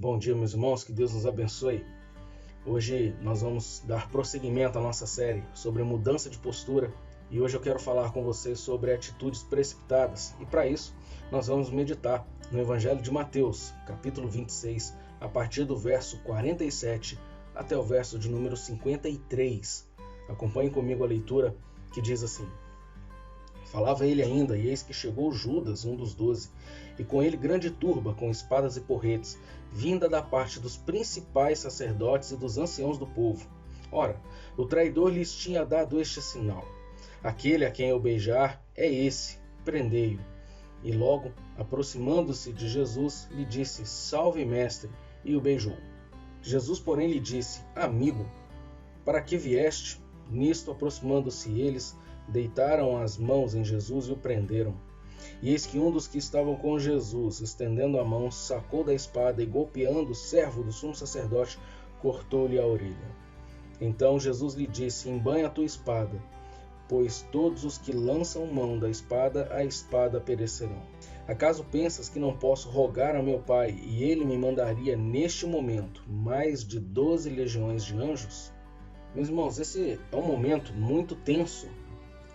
Bom dia, meus irmãos, que Deus nos abençoe. Hoje nós vamos dar prosseguimento à nossa série sobre mudança de postura e hoje eu quero falar com vocês sobre atitudes precipitadas. E para isso, nós vamos meditar no Evangelho de Mateus, capítulo 26, a partir do verso 47 até o verso de número 53. Acompanhe comigo a leitura que diz assim: Falava ele ainda, e eis que chegou Judas, um dos 12, e com ele grande turba, com espadas e porretes, vinda da parte dos principais sacerdotes e dos anciãos do povo. Ora, o traidor lhes tinha dado este sinal: aquele a quem eu beijar é esse, prendei-o. E logo, aproximando-se de Jesus, lhe disse: Salve, mestre, e o beijou. Jesus, porém, lhe disse: Amigo, para que vieste? Nisto, aproximando-se eles, deitaram as mãos em Jesus e o prenderam. E eis que um dos que estavam com Jesus, estendendo a mão, sacou da espada e, golpeando o servo do sumo sacerdote, cortou-lhe a orelha. Então Jesus lhe disse: Embainha a tua espada, pois todos os que lançam mão da espada, a espada perecerão. Acaso pensas que não posso rogar a meu Pai, e ele me mandaria neste momento mais de 12 legiões de anjos? Meus irmãos, esse é um momento muito tenso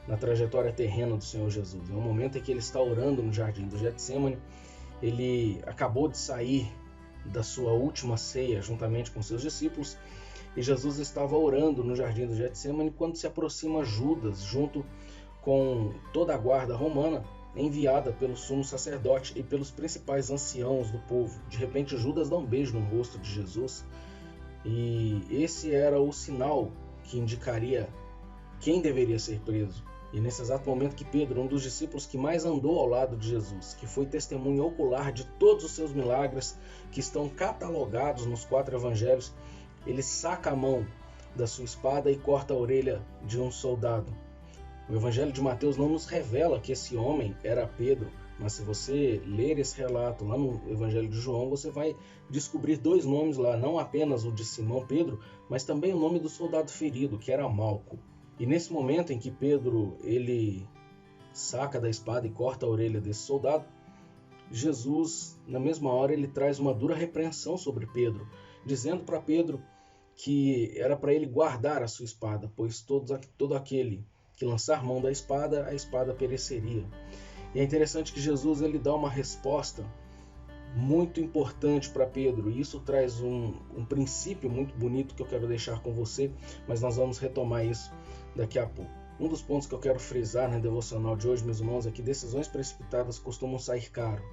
na trajetória terrena do Senhor Jesus. É um momento em que ele está orando no jardim do Getsêmani. Ele acabou de sair da sua última ceia juntamente com seus discípulos e Jesus estava orando no jardim do Getsêmani quando se aproxima Judas junto com toda a guarda romana enviada pelo sumo sacerdote e pelos principais anciãos do povo. De repente Judas dá um beijo no rosto de Jesus e esse era o sinal que indicaria quem deveria ser preso. E nesse exato momento que Pedro, um dos discípulos que mais andou ao lado de Jesus, que foi testemunha ocular de todos os seus milagres, que estão catalogados nos 4 evangelhos, ele saca a mão da sua espada e corta a orelha de um soldado. O Evangelho de Mateus não nos revela que esse homem era Pedro, mas se você ler esse relato lá no Evangelho de João, você vai descobrir 2 nomes lá, não apenas o de Simão Pedro, mas também o nome do soldado ferido, que era Malco. E nesse momento em que Pedro ele saca da espada e corta a orelha desse soldado, Jesus, na mesma hora, ele traz uma dura repreensão sobre Pedro, dizendo para Pedro que era para ele guardar a sua espada, pois todo aquele que lançar mão da espada, a espada pereceria. E é interessante que Jesus ele dá uma resposta muito importante para Pedro, e isso traz um princípio muito bonito que eu quero deixar com você, mas nós vamos retomar isso daqui a pouco. Um dos pontos que eu quero frisar na devocional de hoje, meus irmãos, é que decisões precipitadas costumam sair caro.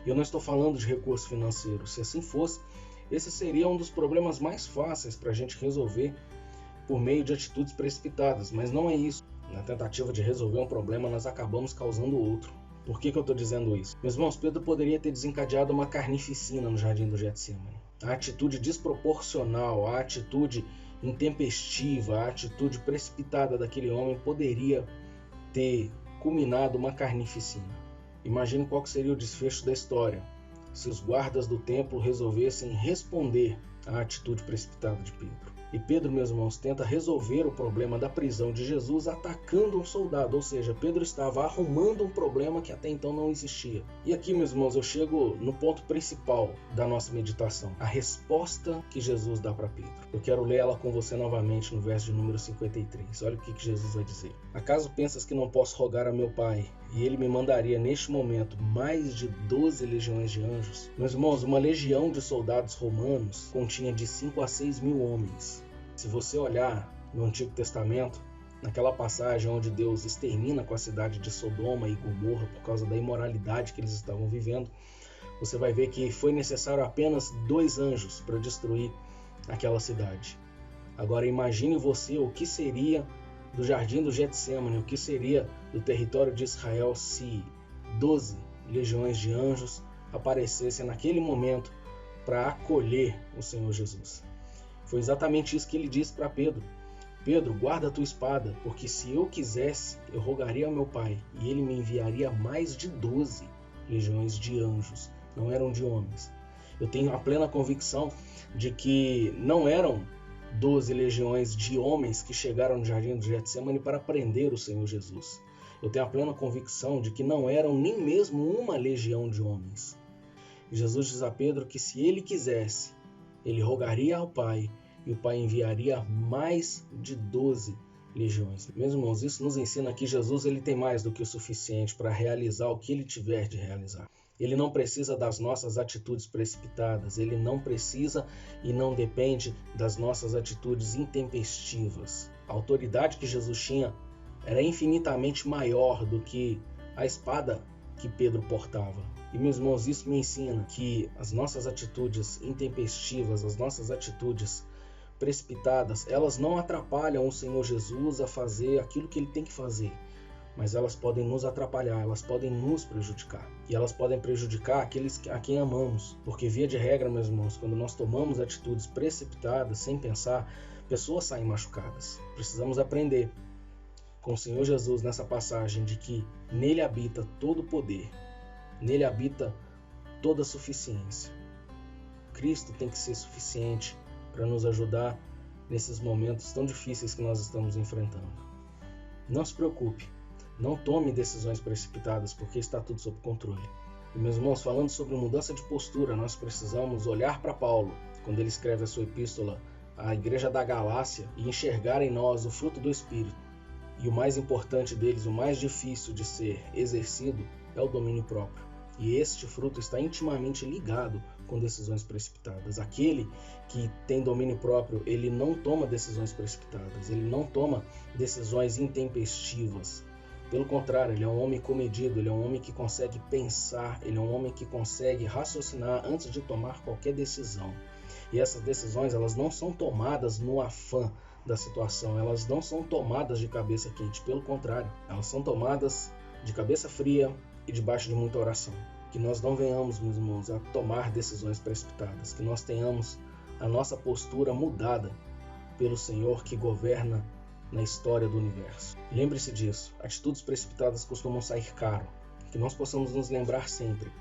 E eu não estou falando de recurso financeiro. Se assim fosse, esse seria um dos problemas mais fáceis para a gente resolver por meio de atitudes precipitadas, mas não é isso. Na tentativa de resolver um problema, nós acabamos causando outro. Por que eu estou dizendo isso? Meus irmãos, Pedro poderia ter desencadeado uma carnificina no jardim do Getsêmani. A atitude desproporcional, a atitude intempestiva, a atitude precipitada daquele homem poderia ter culminado uma carnificina. Imagine qual seria o desfecho da história se os guardas do templo resolvessem responder à atitude precipitada de Pedro. E Pedro, meus irmãos, tenta resolver o problema da prisão de Jesus atacando um soldado, ou seja, Pedro estava arrumando um problema que até então não existia. E aqui, meus irmãos, eu chego no ponto principal da nossa meditação, a resposta que Jesus dá para Pedro. Eu quero ler ela com você novamente no verso de número 53. Olha o que Jesus vai dizer. Acaso pensas que não posso rogar a meu Pai, e ele me mandaria neste momento mais de 12 legiões de anjos? Meus irmãos, uma legião de soldados romanos continha de 5 a 6 mil homens. Se você olhar no Antigo Testamento, naquela passagem onde Deus extermina com a cidade de Sodoma e Gomorra por causa da imoralidade que eles estavam vivendo, você vai ver que foi necessário apenas 2 anjos para destruir aquela cidade. Agora imagine você o que seria do jardim do Getsêmani, o que seria do território de Israel se 12 legiões de anjos aparecessem naquele momento para acolher o Senhor Jesus. Foi exatamente isso que ele disse para Pedro. Pedro, guarda a tua espada, porque se eu quisesse, eu rogaria ao meu Pai, e ele me enviaria mais de 12 legiões de anjos, não eram de homens. Eu tenho a plena convicção de que não eram 12 legiões de homens que chegaram no jardim do Getsêmani para prender o Senhor Jesus. Eu tenho a plena convicção de que não eram nem mesmo uma legião de homens. Jesus diz a Pedro que se ele quisesse, ele rogaria ao Pai e o Pai enviaria mais de 12 legiões. Meus irmãos, isso nos ensina que Jesus ele tem mais do que o suficiente para realizar o que ele tiver de realizar. Ele não precisa das nossas atitudes precipitadas, ele não precisa e não depende das nossas atitudes intempestivas. A autoridade que Jesus tinha era infinitamente maior do que a espada que Pedro portava. E, meus irmãos, isso me ensina que as nossas atitudes intempestivas, as nossas atitudes precipitadas, elas não atrapalham o Senhor Jesus a fazer aquilo que ele tem que fazer, mas elas podem nos atrapalhar, elas podem nos prejudicar. E elas podem prejudicar aqueles a quem amamos, porque via de regra, meus irmãos, quando nós tomamos atitudes precipitadas, sem pensar, pessoas saem machucadas. Precisamos aprender com o Senhor Jesus nessa passagem de que nele habita todo o poder, nele habita toda a suficiência. Cristo tem que ser suficiente para nos ajudar nesses momentos tão difíceis que nós estamos enfrentando. Não se preocupe, não tome decisões precipitadas, porque está tudo sob controle. E, meus irmãos, falando sobre mudança de postura, nós precisamos olhar para Paulo, quando ele escreve a sua epístola à igreja da Galácia, e enxergar em nós o fruto do Espírito. E o mais importante deles, o mais difícil de ser exercido, é o domínio próprio. E este fruto está intimamente ligado com decisões precipitadas. Aquele que tem domínio próprio, ele não toma decisões precipitadas, ele não toma decisões intempestivas. Pelo contrário, ele é um homem comedido, ele é um homem que consegue pensar, ele é um homem que consegue raciocinar antes de tomar qualquer decisão. E essas decisões, elas não são tomadas no afã da situação, elas não são tomadas de cabeça quente, pelo contrário, elas são tomadas de cabeça fria e debaixo de muita oração. Que nós não venhamos, meus irmãos, a tomar decisões precipitadas, que nós tenhamos a nossa postura mudada pelo Senhor que governa na história do universo. Lembre-se disso, atitudes precipitadas costumam sair caro. Que nós possamos nos lembrar sempre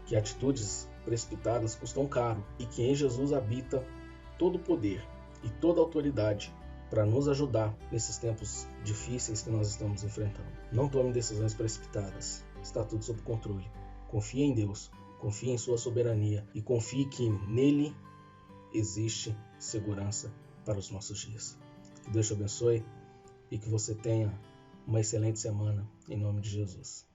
que atitudes precipitadas custam caro e que em Jesus habita todo o poder e toda a autoridade para nos ajudar nesses tempos difíceis que nós estamos enfrentando. Não tome decisões precipitadas, está tudo sob controle. Confie em Deus, confie em sua soberania e confie que nele existe segurança para os nossos dias. Que Deus te abençoe e que você tenha uma excelente semana, em nome de Jesus.